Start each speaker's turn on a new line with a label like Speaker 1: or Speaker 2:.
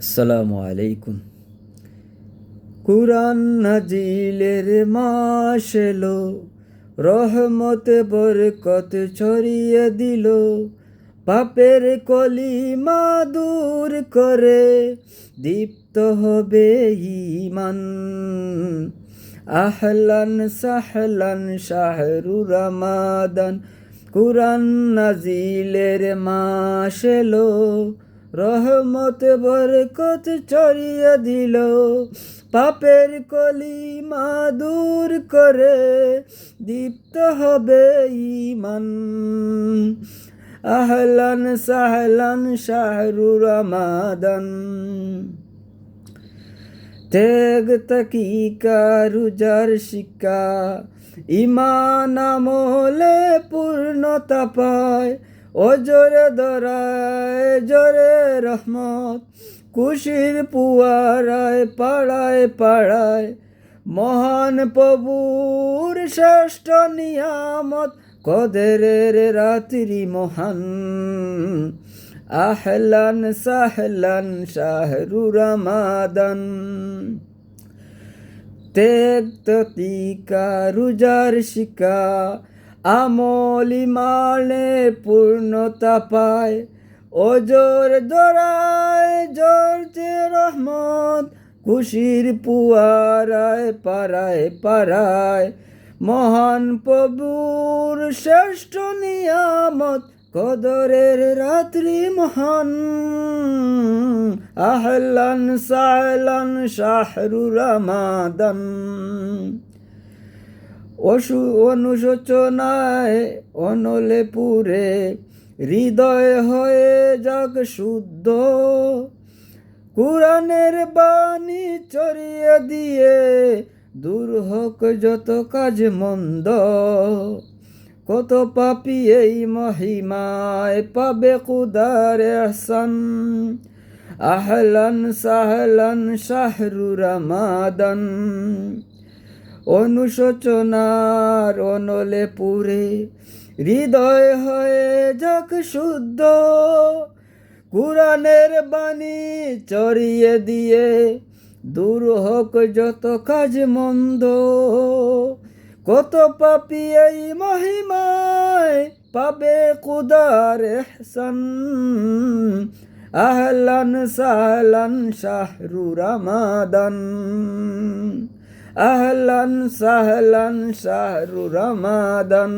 Speaker 1: আসসালামু আলাইকুম। কুরআন নাজিলের মাস এলো, রহমত বরকত ছড়িয়ে দিল। পাপের কলিমা দূর করে দীপ্ত হবে ঈমান। আহলান সাহলান শাহরু রমাদান, কুরআন নাজিলের মাস এলো, রহমত বরকত ছড়িয়ে দিল। পাপের কলিমা দূর করে দীপ্ত হবে ঈমান। আহলান সাহলান শাহরু রমাদান। ত্যাগ তাকিকা রোজার শিক্ষা, ঈমান আমলে পূর্ণতা পায়। অজরে দরায় জোরে রহমত, খুশির পুয়ারায় পাড়ায় পাড়ায়। মহান প্রভুর শ্রেষ্ঠ নিয়ামত, কদরের রাত্রি মহান। আহলান সাহলান শাহরু রমাদান। ত্যাগ ততিকা রোজার শিক্ষা, আমল ঈমানে পূর্ণতা পায়। অজর দরায় জরতে রহমত, খুশির পুয়ারায় পাড়ায় পাড়ায়। মহান প্রভুর শ্রেষ্ঠ নিয়ামত, কদরের রাত্রি মহান। আহলান সাহলান শাহরু রমাদান। অনুশোচনায় অনলে পুরে হৃদয় হয়ে যাক শুদ্ধ। কুরআনের বাণী ছড়িয়ে দিয়ে দূর হোক যত কাজ মন্দ। কত পাপী এই মহিমায় পাবে খুদার ইহসান। আহলান সাহলান শাহরু রমাদান। অনুশোচনার অনলে পুরে হৃদয় হয়ে যাক শুদ্ধ। কুরআনের বাণী ছড়িয়ে দিয়ে দূর হোক যত কাজ মন্দ। কত পাপী এই মহিমায় পাবে খুদার ইহসান। আহলান সাহলান শাহরু রমাদান। আহলান সাহলান শাহরু রমাদান।